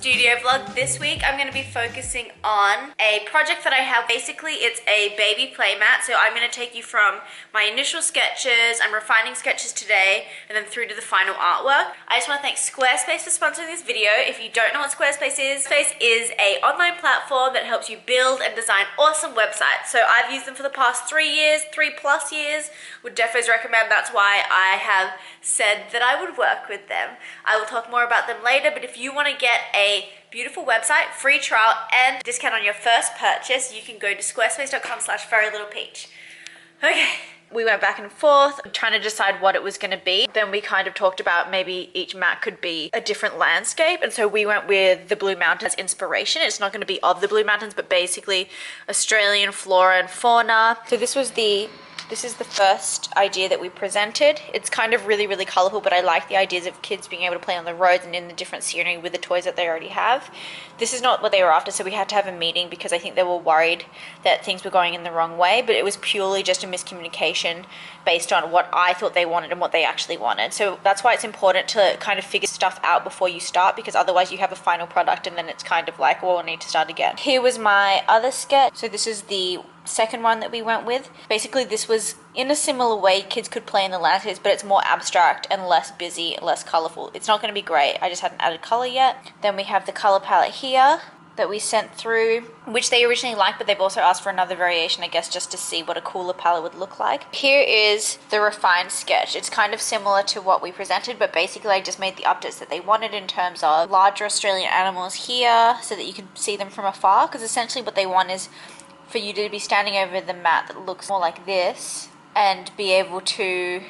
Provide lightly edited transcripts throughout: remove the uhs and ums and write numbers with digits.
studio vlog. This week I'm going to be focusing on a project that I have. Basically it's a baby playmat, so I'm going to take you from my initial sketches, I'm refining sketches today, and then through to the final artwork. I just want to thank Squarespace for sponsoring this video. If you don't know what Squarespace is an online platform that helps you build and design awesome websites. So I've used them for the past 3 years, 3+ years. Would definitely recommend. That's why I have said that I would work with them. I will talk more about them later, but if you want to get a beautiful website, free trial, and discount on your first purchase, you can go to squarespace.com/furrylittlepeach. Okay. We went back and forth trying to decide what it was going to be. Then we kind of talked about maybe each mat could be a different landscape. And so we went with the Blue Mountains as inspiration. It's not going to be of the Blue Mountains, but basically Australian flora and fauna. So this is the first idea that we presented. It's kind of really, really colorful, but I like the ideas of kids being able to play on the roads and in the different scenery with the toys that they already have. This is not what they were after, so we had to have a meeting because I think they were worried that things were going in the wrong way, but it was purely just a miscommunication based on what I thought they wanted and what they actually wanted. So that's why it's important to kind of figure stuff out before you start, because otherwise you have a final product and then it's kind of like, well, I need to start again. Here was my other sketch. So this is the second one that we went with. Basically this was in a similar way kids could play in the landscapes, but it's more abstract and less busy, less colorful. It's not going to be great. I just hadn't added color yet. Then we have the color palette here that we sent through, which they originally liked, but they've also asked for another variation, I guess, just to see what a cooler palette would look like. Here is the refined sketch. It's kind of similar to what we presented, but basically I just made the updates that they wanted in terms of larger Australian animals here so that you can see them from afar, because essentially what they want is for you to be standing over the mat that looks more like this and be able to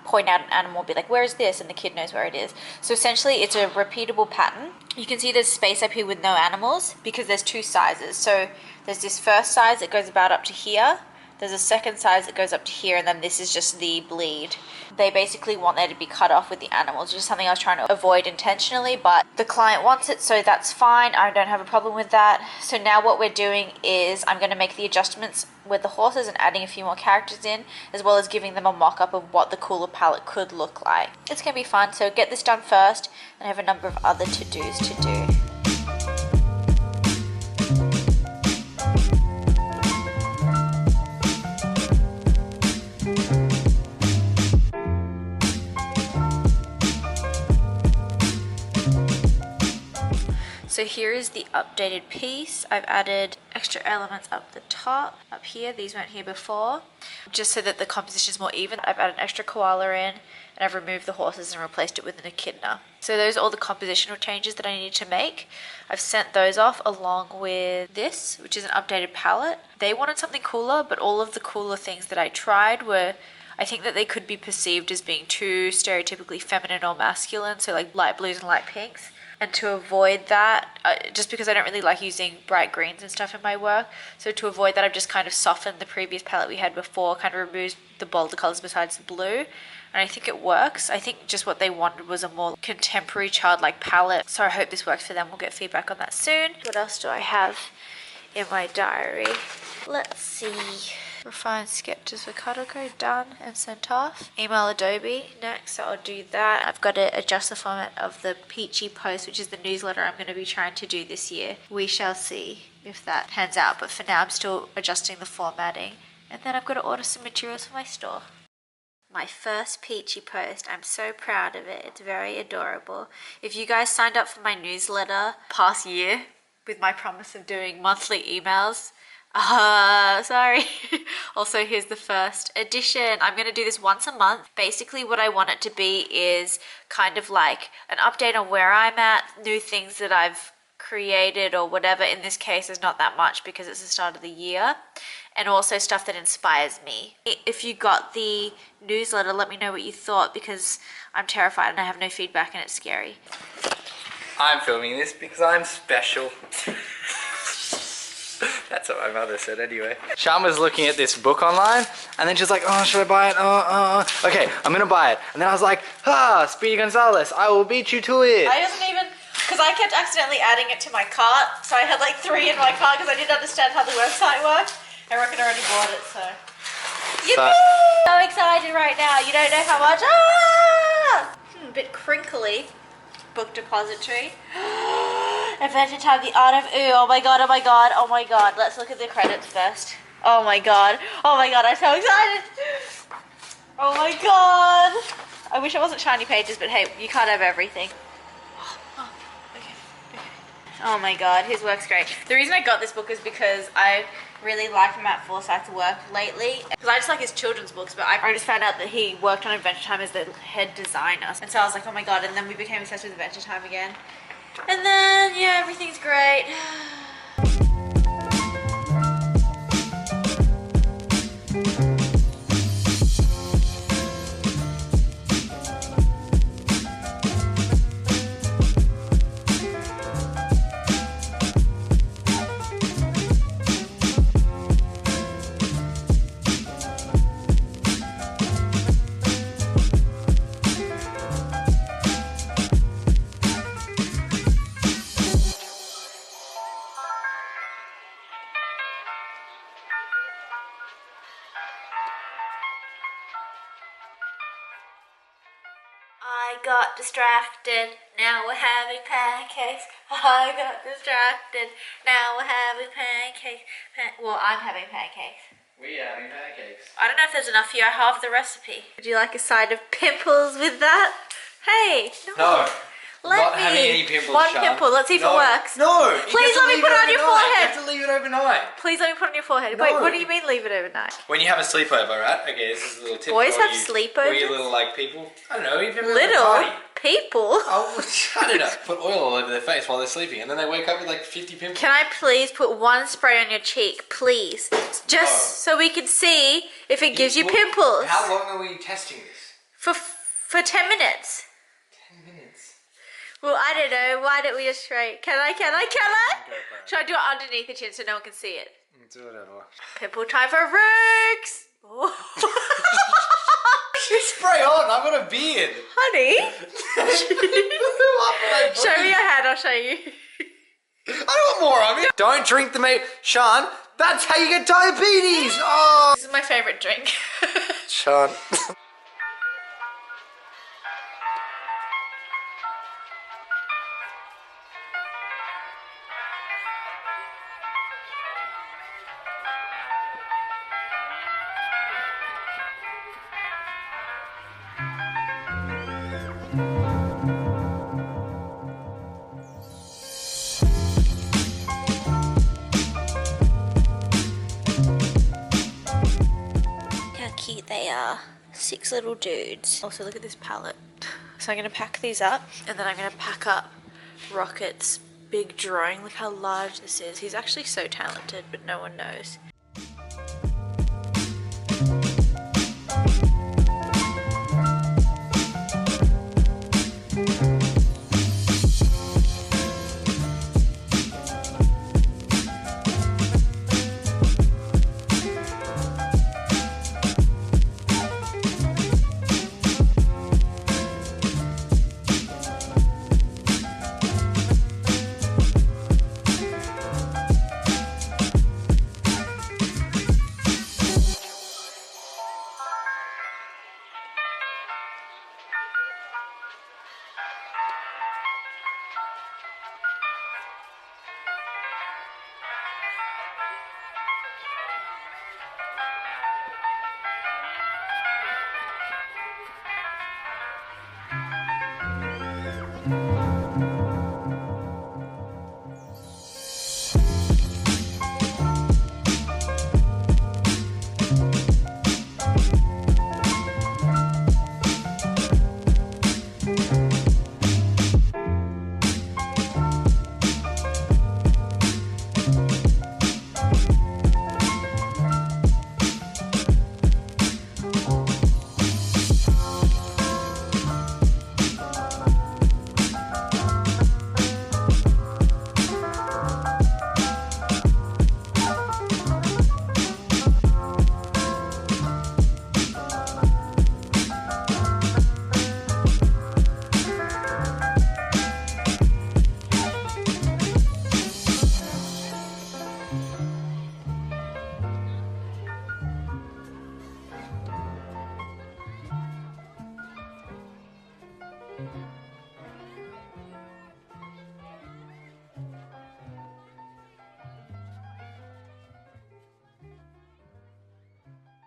point out an animal, be like, where is this? And the kid knows where it is. So essentially it's a repeatable pattern. You can see there's space up here with no animals because there's two sizes. So there's this first size that goes about up to here. There's a second size that goes up to here, and then this is just the bleed. They basically want there to be cut off with the animals, which is something I was trying to avoid intentionally, but the client wants it, so that's fine. I don't have a problem with that. So now what we're doing is I'm going to make the adjustments with the horses and adding a few more characters in, as well as giving them a mock-up of what the cooler palette could look like. It's going to be fun, so get this done first, and I have a number of other to-dos to do. So here is the updated piece. I've added extra elements up the top, up here. These weren't here before, just so that the composition is more even. I've added an extra koala in, and I've removed the horses and replaced it with an echidna. So those are all the compositional changes that I needed to make. I've sent those off along with this, which is an updated palette. They wanted something cooler, but all of the cooler things that I tried were, I think that they could be perceived as being too stereotypically feminine or masculine, so like light blues and light pinks. And to avoid that, just because I don't really like using bright greens and stuff in my work, so to avoid that I've just kind of softened the previous palette we had before, kind of removed the bolder colors besides the blue, and I think it works. I think just what they wanted was a more contemporary childlike palette, so I hope this works for them. We'll get feedback on that soon. What else do I have in my diary? Let's see. Refined sketches for Code done and sent off. Email Adobe next, so I'll do that. I've got to adjust the format of the Peachy post, which is the newsletter I'm going to be trying to do this year. We shall see if that pans out, but for now I'm still adjusting the formatting. And then I've got to order some materials for my store. My first Peachy post. I'm so proud of it. It's very adorable. If you guys signed up for my newsletter past year with my promise of doing monthly emails, sorry. Also, here's the first edition. I'm going to do this once a month. Basically, what I want it to be is kind of like an update on where I'm at, new things that I've created or whatever. In this case, there's not that much because it's the start of the year. And also stuff that inspires me. If you got the newsletter, let me know what you thought, because I'm terrified and I have no feedback and it's scary. I'm filming this because I'm special. That's what my mother said anyway. Sha'an was looking at this book online and then she's like, oh, should I buy it? Okay, I'm gonna buy it. And then I was like, Speedy Gonzalez, I will beat you to it. I wasn't even, because I kept accidentally adding it to my cart, so I had like 3 in my cart because I didn't understand how the website worked. I reckon I already bought it, so. Yippee! So excited right now, you don't know how much. A bit crinkly. Book depository. Adventure Time, The Art of Ooh. Oh my god, oh my god, oh my god. Let's look at the credits first. Oh my god, I'm so excited. Oh my god. I wish it wasn't shiny pages, but hey, you can't have everything. Okay. Oh my god, his work's great. The reason I got this book is because I really like Matt Forsythe's work lately. Because I just like his children's books, but I just found out that he worked on Adventure Time as the head designer. And so I was like, oh my god, and then we became obsessed with Adventure Time again. And then, yeah, everything's great. I got distracted, now we're having pancakes. I got distracted, now we're having pancakes. Well, I'm having pancakes. We are having pancakes. I don't know if there's enough here, I have the recipe. Would you like a side of pimples with that? Hey, No. Let Not me. having any pimples, One Sha'an. pimple, let's see if it works. No. Please let me put it on your forehead. You have to leave it overnight. Please let me put it on your forehead. No. Wait, what do you mean leave it overnight? When you have a sleepover, right? Okay, this is a little tip. Boys for have you, sleepovers? For you little like people. I don't know. You've never had a Little party. people? Oh, I don't know. Put oil all over their face while they're sleeping, and then they wake up with like 50 pimples. Can I please put one spray on your cheek, please? Just so we can see if it gives you pimples. How long are we testing this? For 10 minutes. 10 minutes. Well, I don't know. Why don't we just spray? Can I? Should I do it underneath the chin so no one can see it? Do whatever. Pimple time for Rooks! Oh. You spray on. I've got a beard. Honey? Why would I Show me your hand, I'll show you. I don't want more on me. Don't drink the meat. Sha'an, that's how you get diabetes. Oh. This is my favourite drink. Sha'an. Cute they are. 6 little dudes. Also, look at this palette. So I'm going to pack these up and then I'm going to pack up Rocket's big drawing. Look how large this is. He's actually so talented, but no one knows.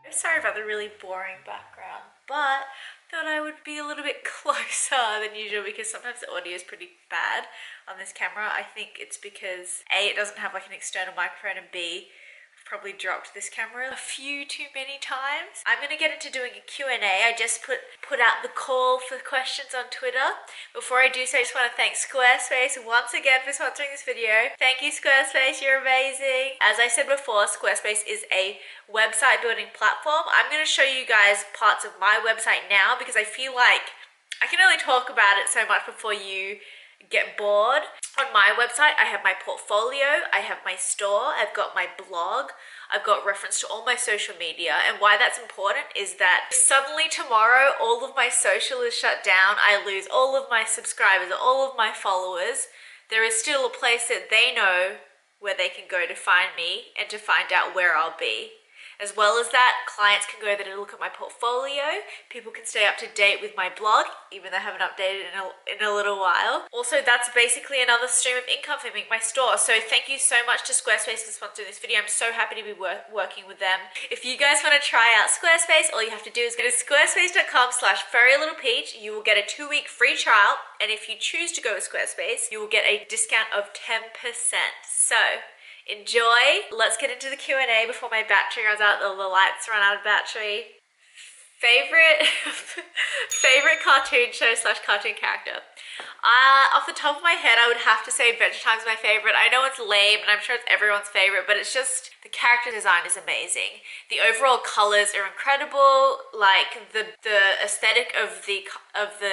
I'm sorry about the really boring background, but thought I would be a little bit closer than usual because sometimes the audio is pretty bad on this camera. I think it's because A, it doesn't have like an external microphone, and B, probably dropped this camera a few too many times. I'm gonna get into doing a Q&A. I just put out the call for questions on Twitter. Before I do so, I just want to thank Squarespace once again for sponsoring this video. Thank you, Squarespace, you're amazing. As I said before, Squarespace is a website building platform. I'm gonna show you guys parts of my website now because I feel like I can only talk about it so much before you get bored. On my website, I have my portfolio, I have my store, I've got my blog, I've got reference to all my social media. And why that's important is that if suddenly tomorrow all of my social is shut down, I lose all of my subscribers, all of my followers, there is still a place that they know where they can go to find me and to find out where I'll be. As well as that, clients can go there to look at my portfolio. People can stay up to date with my blog, even though I haven't updated in a little while. Also, that's basically another stream of income for me, my store. So thank you so much to Squarespace for sponsoring this video. I'm so happy to be working with them. If you guys want to try out Squarespace, all you have to do is go to squarespace.com/furrylittlepeach. You will get a 2-week free trial. And if you choose to go with Squarespace, you will get a discount of 10%. So enjoy. Let's get into the Q&A before my battery runs out, the lights run out of battery. Favorite cartoon show / cartoon character? Off the top of my head, I would have to say Adventure Time is my favorite. I know it's lame and I'm sure it's everyone's favorite, but it's just, the character design is amazing. The overall colors are incredible. Like the aesthetic of the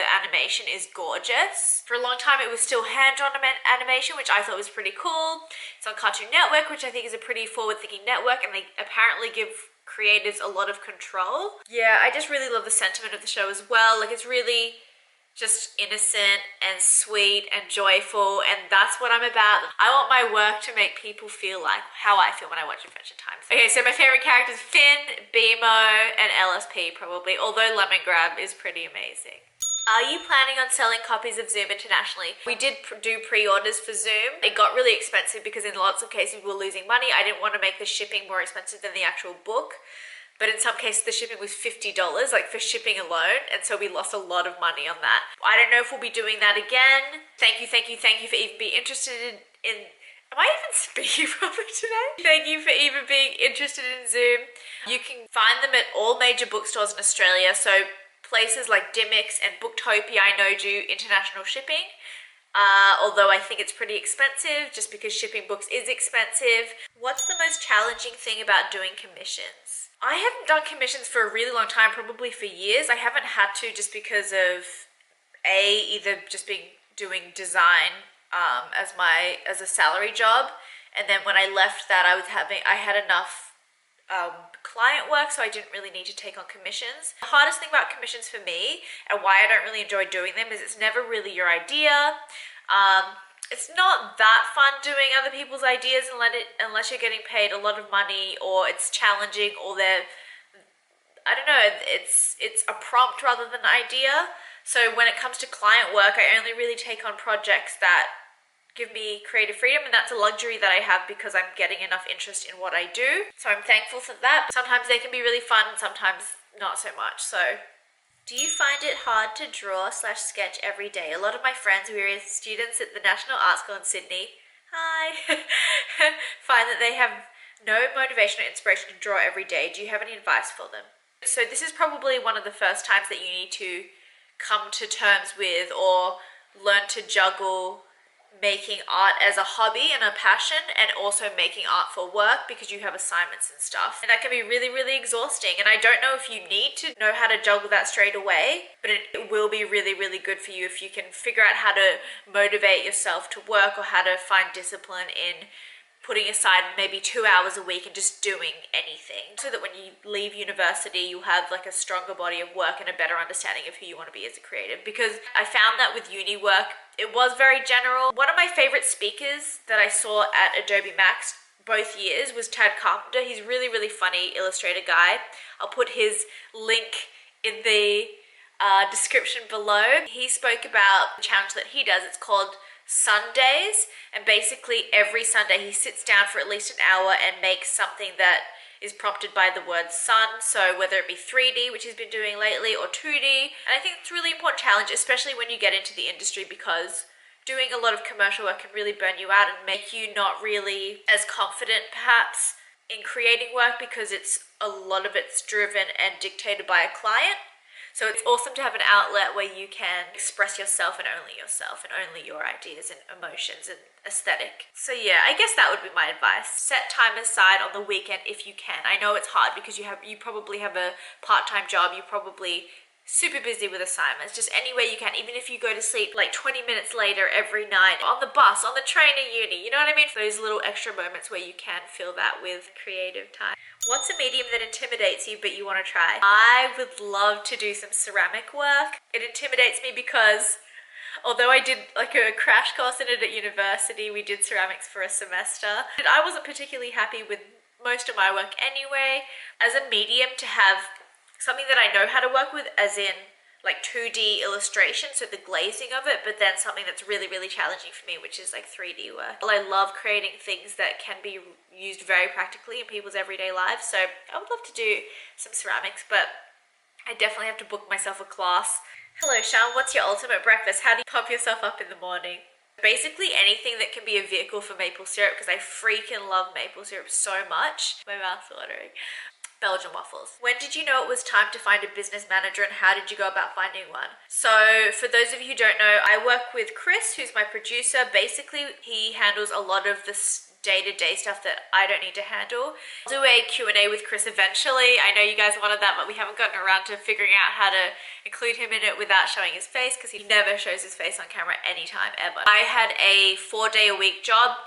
animation is gorgeous. For a long time it was still hand-drawn animation, which I thought was pretty cool. It's on Cartoon Network, which I think is a pretty forward-thinking network, and they apparently give creators a lot of control. Yeah, I just really love the sentiment of the show as well. Like, it's really just innocent and sweet and joyful, and that's what I'm about. I want my work to make people feel like how I feel when I watch Adventure Time. Okay, so my favorite characters: Finn, BMO, and LSP probably, although Lemon Grab is pretty amazing. Are you planning on selling copies of Zoom internationally? We did do pre-orders for Zoom. It got really expensive because in lots of cases we were losing money. I didn't want to make the shipping more expensive than the actual book. But in some cases the shipping was $50, like for shipping alone, and so we lost a lot of money on that. I don't know if we'll be doing that again. Thank you for even being interested in am I even speaking properly today? Thank you for even being interested in Zoom. You can find them at all major bookstores in Australia, so places like Dimmicks and Booktopia I know do international shipping. Although I think it's pretty expensive just because shipping books is expensive. What's the most challenging thing about doing commissions? I haven't done commissions for a really long time, probably for years. I haven't had to just because of either just doing design as a salary job, and then when I left that I had enough client work, so I didn't really need to take on commissions. The hardest thing about commissions for me, and why I don't really enjoy doing them, is it's never really your idea. It's not that fun doing other people's ideas unless you're getting paid a lot of money, or it's challenging, or I don't know, it's a prompt rather than an idea. So when it comes to client work, I only really take on projects that give me creative freedom, and that's a luxury that I have because I'm getting enough interest in what I do. So I'm thankful for that. Sometimes they can be really fun and sometimes not so much. So do you find it hard to draw / sketch every day? A lot of my friends who are students at the National Art School in Sydney, hi, find that they have no motivation or inspiration to draw every day. Do you have any advice for them? So this is probably one of the first times that you need to come to terms with or learn to juggle making art as a hobby and a passion, and also making art for work because you have assignments and stuff, and that can be really, really exhausting. And I don't know if you need to know how to juggle that straight away, but it will be really, really good for you if you can figure out how to motivate yourself to work, or how to find discipline in putting aside maybe 2 hours a week and just doing anything, so that when you leave university you'll have like a stronger body of work and a better understanding of who you want to be as a creative. Because I found that with uni work, it was very general. One of my favorite speakers that I saw at Adobe Max both years was Carpenter. He's really, really funny Illustrator guy. I'll put his link in the description below. He spoke about the challenge that he does. It's called Sundays, and basically every Sunday he sits down for at least an hour and makes something that is prompted by the word sun. So whether it be 3D, which he's been doing lately, or 2D. And I think it's a really important challenge, especially when you get into the industry, because doing a lot of commercial work can really burn you out and make you not really as confident perhaps in creating work, because a lot of it's driven and dictated by a client. So it's awesome to have an outlet where you can express yourself and only your ideas and emotions and aesthetic. So yeah, I guess that would be my advice. Set time aside on the weekend if you can. I know it's hard because you probably have a part-time job, you're probably super busy with assignments. Just any way you can, even if you go to sleep like 20 minutes later every night, on the bus, on the train at uni, you know what I mean? Those little extra moments where you can fill that with creative time. What's a medium that intimidates you but you want to try? I would love to do some ceramic work. It intimidates me because although I did like a crash course in it at university, we did ceramics for a semester, and I wasn't particularly happy with most of my work anyway. As a medium, to have something that I know how to work with, as in like 2D illustration, so the glazing of it, but then something that's really, really challenging for me, which is like 3D work. Well, I love creating things that can be used very practically in people's everyday lives, so I would love to do some ceramics, but I definitely have to book myself a class. Hello, Sha'an, what's your ultimate breakfast? How do you pump yourself up in the morning? Basically anything that can be a vehicle for maple syrup, because I freaking love maple syrup so much. My mouth's watering. Belgian waffles. When did you know it was time to find a business manager, and how did you go about finding one? So for those of you who don't know, I work with Chris, who's my producer. Basically, he handles a lot of this day-to-day stuff that I don't need to handle. I'll do a Q&A with Chris eventually. I know you guys wanted that, but we haven't gotten around to figuring out how to include him in it without showing his face, because he never shows his face on camera anytime ever. I had a 4-day-a-week job,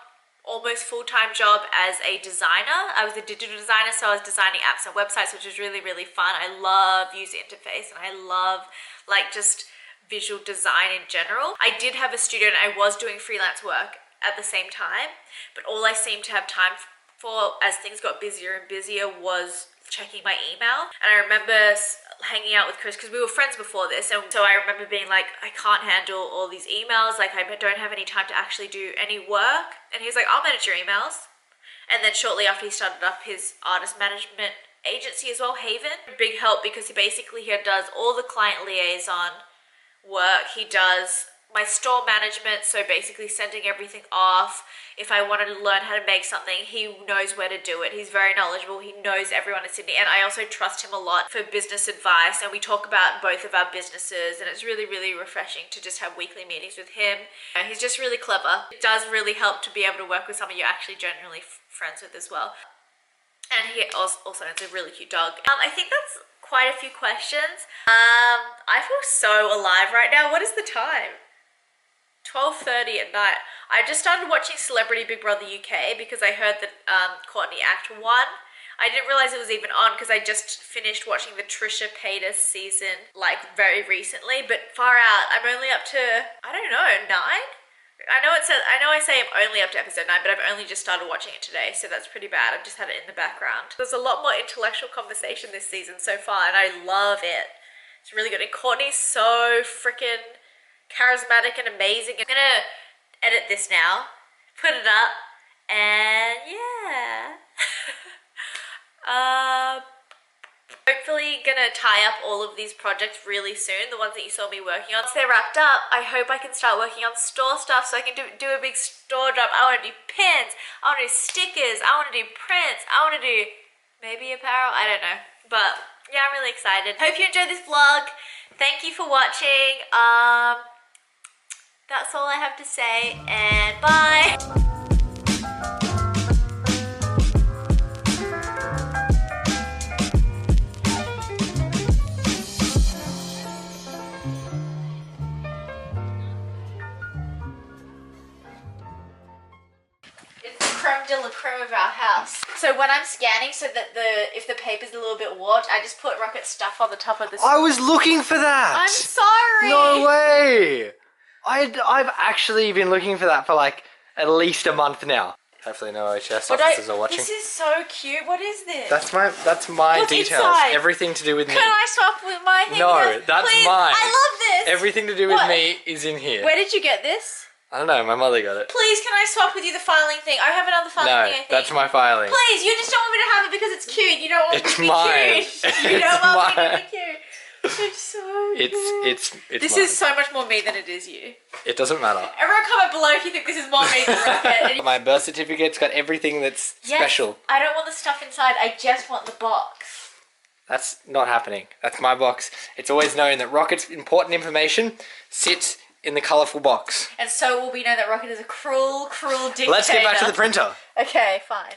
almost full-time job as a designer. I was a digital designer, so I was designing apps and websites, which was really, really fun. I love user interface and I love like just visual design in general. I did have a studio and I was doing freelance work at the same time, but all I seemed to have time for as things got busier and busier was checking my email. And I remember hanging out with Chris because we were friends before this, and so I remember being like, I can't handle all these emails, like I don't have any time to actually do any work. And he was like, I'll manage your emails. And then shortly after, he started up his artist management agency as well, Haven. Big help, because he does all the client liaison work. He does my store management, so basically sending everything off. If I wanted to learn how to make something, he knows where to do it. He's very knowledgeable. He knows everyone in Sydney, and I also trust him a lot for business advice, and we talk about both of our businesses, and it's really, really refreshing to just have weekly meetings with him. And he's just really clever. It does really help to be able to work with someone you're actually genuinely friends with as well. And he also owns a really cute dog. I think that's quite a few questions. I feel so alive right now. What is the time? 12:30 at night. I just started watching Celebrity Big Brother UK because I heard that Courtney Act won. I didn't realize it was even on because I just finished watching the Trisha Paytas season like very recently, but far out. I'm only up to, I don't know, 9? I know I say I'm only up to episode 9, but I've only just started watching it today, so that's pretty bad. I've just had it in the background. There's a lot more intellectual conversation this season so far, and I love it. It's really good. And Courtney's so freaking charismatic and amazing. I'm gonna edit this now, put it up, and yeah. Hopefully gonna tie up all of these projects really soon, the ones that you saw me working on. Once they're wrapped up, I hope I can start working on store stuff so I can do a big store job. I want to do pins, I want to do stickers, I want to do prints, I want to do maybe apparel, I don't know. But yeah, I'm really excited. Hope you enjoyed this vlog. Thank you for watching. That's all I have to say, and bye! It's the creme de la creme of our house. So when I'm scanning, so that if the paper's a little bit warped, I just put Rocket stuff on the top of the I was looking for that! I'm sorry! No way! I've actually been looking for that for like at least a month now. Hopefully no OHS officers are watching. This is so cute. What is this? That's my What's details. inside? Everything to do with me. Can I swap with my thing? No, Yes, that's please? mine. I love this. Everything to do with me is in here. Where did you get this? I don't know, my mother got it. Please, can I swap with you the filing thing? I have another filing No, thing, I think. that's my filing. Please, you just don't want me to have it because it's cute. You don't want It's me to be mine. cute. You don't want me to be cute. It's so cool. It's This mine. is so much more me than it is you. It doesn't matter. Everyone comment below if you think this is more me than Rocket. My birth certificate's got everything that's special. I don't want the stuff inside. I just want the box. That's not happening. That's my box. It's always known that Rocket's important information sits in the colourful box. And so will we know that Rocket is a cruel, cruel dictator. Let's get back to the printer. Okay, fine.